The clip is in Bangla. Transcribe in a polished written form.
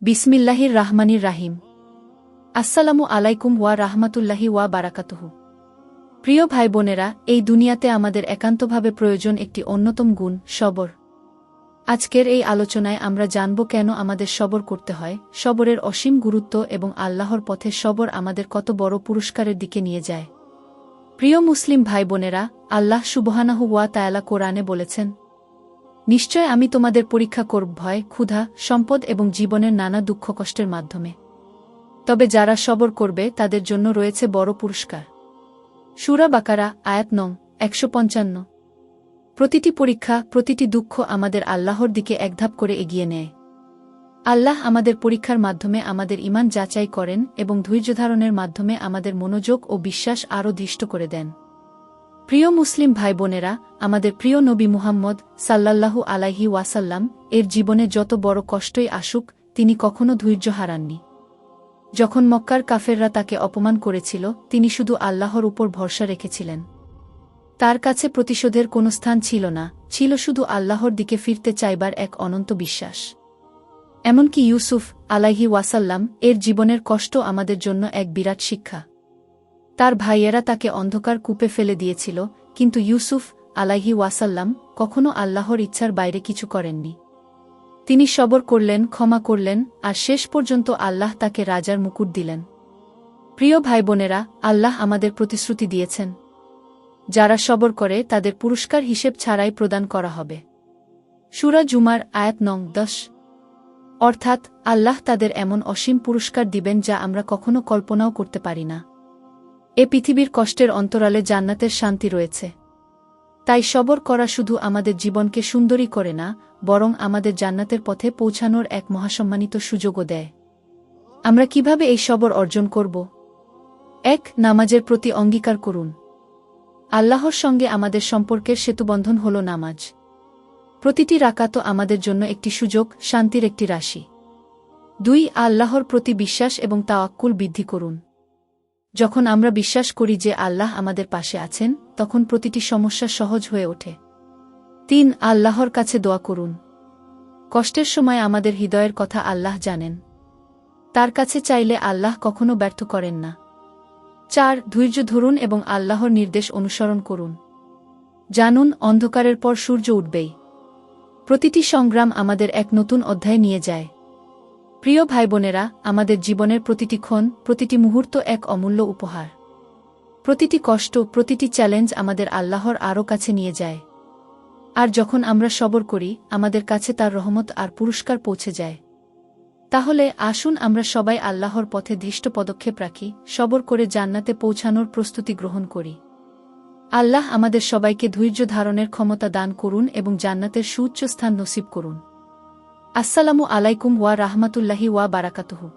বিসমিল্লাহির রাহমানির রাহিম। আসসালামু আলাইকুম ওয়া রাহমাতুল্লাহি ওয়া বারাকাতুহু। প্রিয় ভাই বোনেরা, এই দুনিয়াতে আমাদের একান্তভাবে প্রয়োজন একটি অন্যতম গুণ, সবর। আজকের এই আলোচনায় আমরা জানব কেন আমাদের সবর করতে হয়, সবরের অসীম গুরুত্ব এবং আল্লাহর পথে সবর আমাদের কত বড় পুরস্কারের দিকে নিয়ে যায়। প্রিয় মুসলিম ভাই বোনেরা, আল্লাহ সুবহানাহু ওয়া তাআলা কোরআনে বলেছেন, নিশ্চয় আমি তোমাদের পরীক্ষা করব ভয়, ক্ষুধা, সম্পদ এবং জীবনের নানা দুঃখ কষ্টের মাধ্যমে। তবে যারা সবর করবে তাদের জন্য রয়েছে বড় পুরস্কার। সূরা বাকারা, আয়াত নং ১৫৫। প্রতিটি পরীক্ষা, প্রতিটি দুঃখ আমাদের আল্লাহর দিকে একধাপ করে এগিয়ে নেয়। আল্লাহ আমাদের পরীক্ষার মাধ্যমে আমাদের ঈমান যাচাই করেন এবং ধৈর্যধারণের মাধ্যমে আমাদের মনোযোগ ও বিশ্বাস আরও দৃঢ় করে দেন। প্রিয় মুসলিম ভাই বোনেরা, আমাদের প্রিয় নবী মুহাম্মদ সাল্লাল্লাহু আলাইহি ওয়াসাল্লাম এর জীবনে যত বড় কষ্টই আসুক, তিনি কখনো ধৈর্য হারাননি। যখন মক্কার কাফেররা তাকে অপমান করেছিল, তিনি শুধু আল্লাহর উপর ভরসা রেখেছিলেন। তার কাছে প্রতিশোধের কোনো স্থান ছিল না, ছিল শুধু আল্লাহর দিকে ফিরতে চাইবার এক অনন্ত বিশ্বাস। এমনকি ইউসুফ আলাইহি ওয়াসাল্লাম এর জীবনের কষ্ট আমাদের জন্য এক বিরাট শিক্ষা। তার ভাইয়েরা তাকে অন্ধকার কূপে ফেলে দিয়েছিল, কিন্তু ইউসুফ আলাইহি ওয়াসাল্লাম কখনো আল্লাহর ইচ্ছার বাইরে কিছু করেননি। তিনি সবর করলেন, ক্ষমা করলেন, আর শেষ পর্যন্ত আল্লাহ তাকে রাজার মুকুট দিলেন। প্রিয় ভাই বোনেরা, আল্লাহ আমাদের প্রতিশ্রুতি দিয়েছেন, যারা সবর করে তাদের পুরস্কার হিসেব ছাড়াই প্রদান করা হবে। সূরা জুমার, আয়াত নং ১০। অর্থাৎ আল্লাহ তাদের এমন অসীম পুরস্কার দিবেন যা আমরা কখনো কল্পনাও করতে পারি না। এ পৃথিবীর কষ্টের অন্তরালে জান্নাতের শান্তি রয়েছে। তাই সবর করা শুধু আমাদের জীবনকে সুন্দরী করে না, বরং আমাদের জান্নাতের পথে পৌঁছানোর এক মহাসম্মানিত সুযোগও দেয়। আমরা কিভাবে এই সবর অর্জন করব? ১. নামাজের প্রতি অঙ্গীকার করুন। আল্লাহর সঙ্গে আমাদের সম্পর্কের সেতুবন্ধন হল নামাজ। প্রতিটি রাকাত আমাদের জন্য একটি সুযোগ, শান্তির একটি রাশি। ২. আল্লাহর প্রতি বিশ্বাস এবং তাওয়াক্কুল বৃদ্ধি করুন। যখন আমরা বিশ্বাস করি যে আল্লাহ আমাদের পাশে আছেন, তখন প্রতিটি সমস্যা সহজ হয়ে ওঠে। ৩. আল্লাহর কাছে দোয়া করুন। কষ্টের সময় আমাদের হৃদয়ের কথা আল্লাহ জানেন। তার কাছে চাইলে আল্লাহ কখনো ব্যর্থ করেন না। ৪. ধৈর্য ধরুন এবং আল্লাহর নির্দেশ অনুসরণ করুন। জানুন, অন্ধকারের পর সূর্য উঠবেই। প্রতিটি সংগ্রাম আমাদের এক নতুন অধ্যায় নিয়ে যায়। প্রিয় ভাই বোনেরা, আমাদের জীবনের প্রতিটি ক্ষণ, প্রতিটি মুহূর্ত এক অমূল্য উপহার। প্রতিটি কষ্ট, প্রতিটি চ্যালেঞ্জ আমাদের আল্লাহর আরও কাছে নিয়ে যায়। আর যখন আমরা সবর করি, আমাদের কাছে তার রহমত আর পুরস্কার পৌঁছে যায়। তাহলে আসুন আমরা সবাই আল্লাহর পথে দৃষ্ট পদক্ষেপ রাখি, সবর করে জান্নাতে পৌঁছানোর প্রস্তুতি গ্রহণ করি। আল্লাহ আমাদের সবাইকে ধৈর্য ধারণের ক্ষমতা দান করুন এবং জান্নাতের সুউচ্চ স্থান নসিব করুন। আসসালামু আলাইকুম ওয়া রাহমাতুল্লাহি ওয়া বারাকাতুহু।